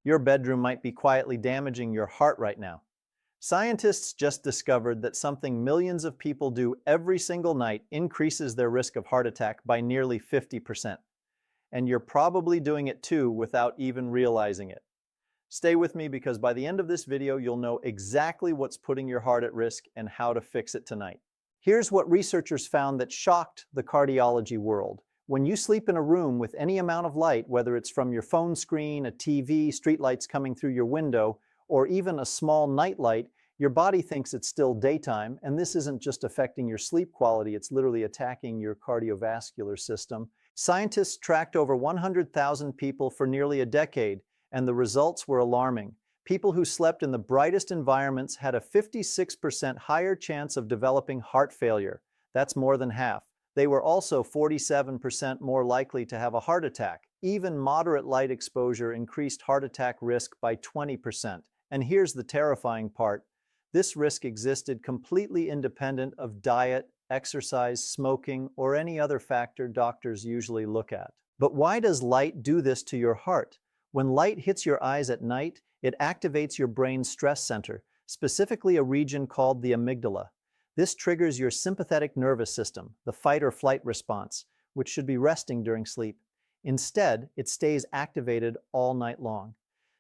Your bedroom might be quietly damaging your heart right now. Scientists just discovered that something millions of people do every single night increases their risk of heart attack by nearly 50%. And you're probably doing it too without even realizing it. Stay with me because by the end of this video, you'll know exactly what's putting your heart at risk and how to fix it tonight. Here's what researchers found that shocked the cardiology world. When you sleep in a room with any amount of light, whether it's from your phone screen, a TV, streetlights coming through your window, or even a small nightlight, your body thinks it's still daytime, and this isn't just affecting your sleep quality, it's literally attacking your cardiovascular system. Scientists tracked over 100,000 people for nearly a decade, and the results were alarming. People who slept in the brightest environments had a 56% higher chance of developing heart failure. That's more than half. They were also 47% more likely to have a heart attack. Even moderate light exposure increased heart attack risk by 20%. And here's the terrifying part. This risk existed completely independent of diet, exercise, smoking, or any other factor doctors usually look at. But why does light do this to your heart? When light hits your eyes at night, it activates your brain's stress center, specifically a region called the amygdala. This triggers your sympathetic nervous system, the fight or flight response, which should be resting during sleep. Instead, it stays activated all night long.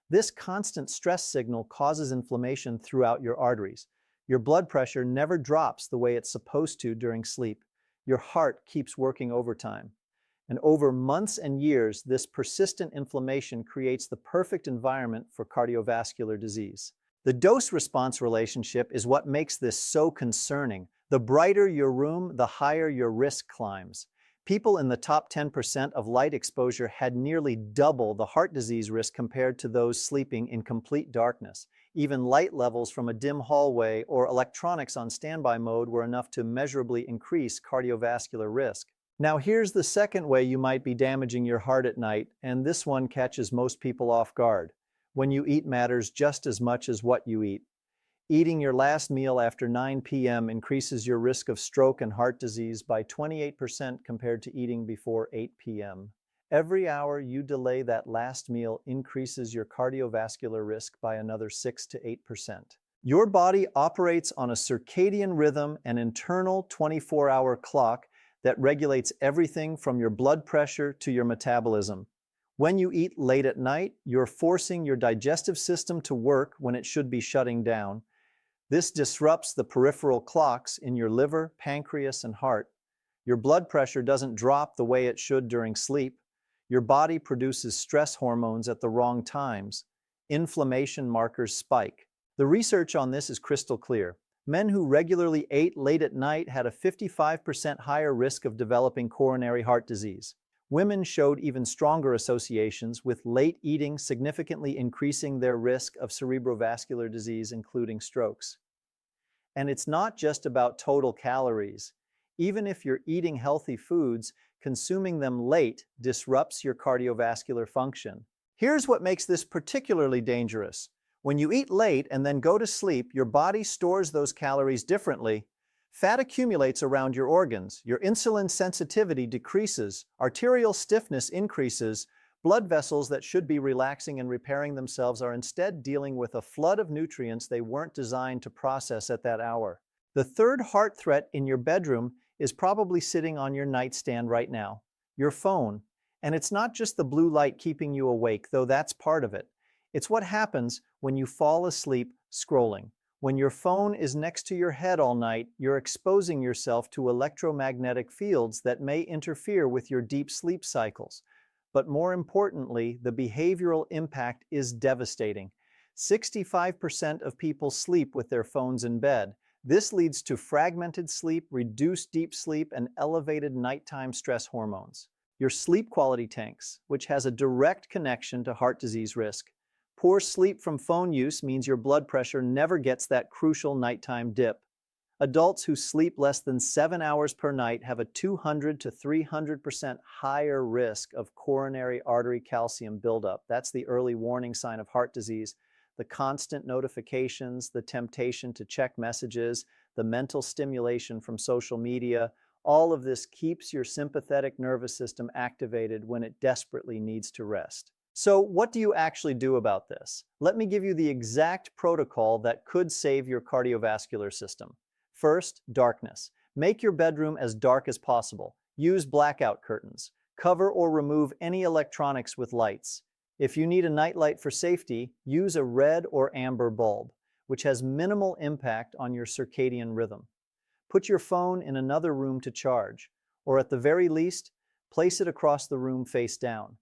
This constant stress signal causes inflammation throughout your arteries. Your blood pressure never drops the way it's supposed to during sleep. Your heart keeps working overtime. And over months and years, this persistent inflammation creates the perfect environment for cardiovascular disease. The dose-response relationship is what makes this so concerning. The brighter your room, the higher your risk climbs. People in the top 10% of light exposure had nearly double the heart disease risk compared to those sleeping in complete darkness. Even light levels from a dim hallway or electronics on standby mode were enough to measurably increase cardiovascular risk. Now here's the second way you might be damaging your heart at night, and this one catches most people off guard. When you eat matters just as much as what you eat. Eating your last meal after 9 p.m. increases your risk of stroke and heart disease by 28% compared to eating before 8 p.m. Every hour you delay that last meal increases your cardiovascular risk by another 6 to 8%. Your body operates on a circadian rhythm, an internal 24-hour clock that regulates everything from your blood pressure to your metabolism. When you eat late at night, you're forcing your digestive system to work when it should be shutting down. This disrupts the peripheral clocks in your liver, pancreas, and heart. Your blood pressure doesn't drop the way it should during sleep. Your body produces stress hormones at the wrong times. Inflammation markers spike. The research on this is crystal clear. Men who regularly ate late at night had a 55% higher risk of developing coronary heart disease. Women showed even stronger associations, with late eating significantly increasing their risk of cerebrovascular disease, including strokes. And it's not just about total calories. Even if you're eating healthy foods, consuming them late disrupts your cardiovascular function. Here's what makes this particularly dangerous. When you eat late and then go to sleep, your body stores those calories differently. Fat accumulates around your organs, your insulin sensitivity decreases, arterial stiffness increases, blood vessels that should be relaxing and repairing themselves are instead dealing with a flood of nutrients they weren't designed to process at that hour. The third heart threat in your bedroom is probably sitting on your nightstand right now, your phone. And it's not just the blue light keeping you awake, though that's part of it. It's what happens when you fall asleep scrolling. When your phone is next to your head all night, you're exposing yourself to electromagnetic fields that may interfere with your deep sleep cycles. But more importantly, the behavioral impact is devastating. 65% of people sleep with their phones in bed. This leads to fragmented sleep, reduced deep sleep, and elevated nighttime stress hormones. Your sleep quality tanks, which has a direct connection to heart disease risk. Poor sleep from phone use means your blood pressure never gets that crucial nighttime dip. Adults who sleep less than 7 hours per night have a 200 to 300% higher risk of coronary artery calcium buildup. That's the early warning sign of heart disease. The constant notifications, the temptation to check messages, the mental stimulation from social media, all of this keeps your sympathetic nervous system activated when it desperately needs to rest. So, what do you actually do about this? Let me give you the exact protocol that could save your cardiovascular system. First, darkness. Make your bedroom as dark as possible. Use blackout curtains. Cover or remove any electronics with lights. If you need a nightlight for safety, use a red or amber bulb, which has minimal impact on your circadian rhythm. Put your phone in another room to charge, or at the very least, place it across the room face down.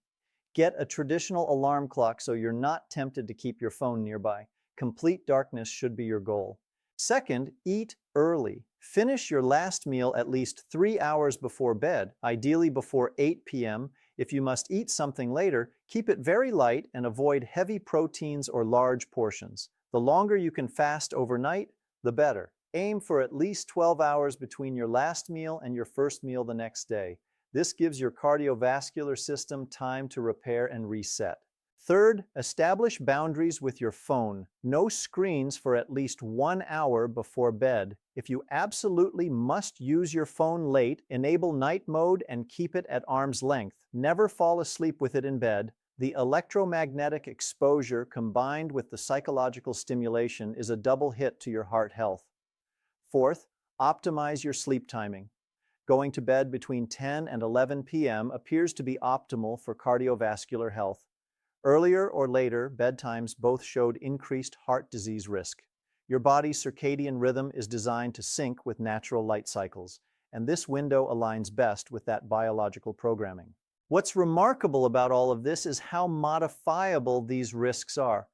Get a traditional alarm clock so you're not tempted to keep your phone nearby. Complete darkness should be your goal. Second, eat early. Finish your last meal at least 3 hours before bed, ideally before 8 p.m. If you must eat something later, keep it very light and avoid heavy proteins or large portions. The longer you can fast overnight, the better. Aim for at least 12 hours between your last meal and your first meal the next day. This gives your cardiovascular system time to repair and reset. Third, establish boundaries with your phone. No screens for at least 1 hour before bed. If you absolutely must use your phone late, enable night mode and keep it at arm's length. Never fall asleep with it in bed. The electromagnetic exposure combined with the psychological stimulation is a double hit to your heart health. Fourth, optimize your sleep timing. Going to bed between 10 and 11 p.m. appears to be optimal for cardiovascular health. Earlier or later, bedtimes both showed increased heart disease risk. Your body's circadian rhythm is designed to sync with natural light cycles, and this window aligns best with that biological programming. What's remarkable about all of this is how modifiable these risks are.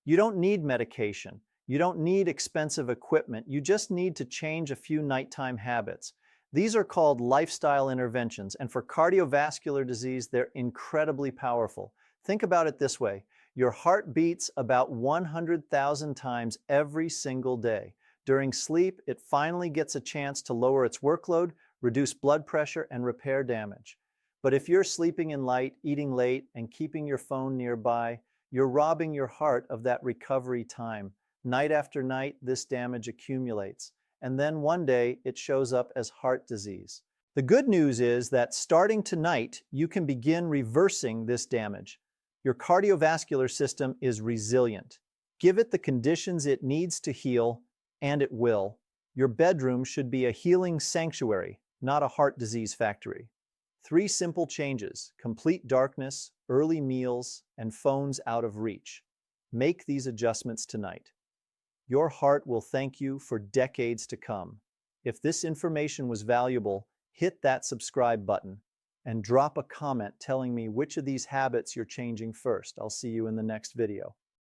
You don't need medication. You don't need expensive equipment. You just need to change a few nighttime habits. These are called lifestyle interventions, and for cardiovascular disease, they're incredibly powerful. Think about it this way. Your heart beats about 100,000 times every single day. During sleep, it finally gets a chance to lower its workload, reduce blood pressure, and repair damage. But if you're sleeping in light, eating late, and keeping your phone nearby, you're robbing your heart of that recovery time. Night after night, this damage accumulates, and then one day it shows up as heart disease. The good news is that starting tonight, you can begin reversing this damage. Your cardiovascular system is resilient. Give it the conditions it needs to heal, and it will. Your bedroom should be a healing sanctuary, not a heart disease factory. 3 simple changes: complete darkness, early meals, and phones out of reach. Make these adjustments tonight. Your heart will thank you for decades to come. If this information was valuable, hit that subscribe button and drop a comment telling me which of these habits you're changing first. I'll see you in the next video.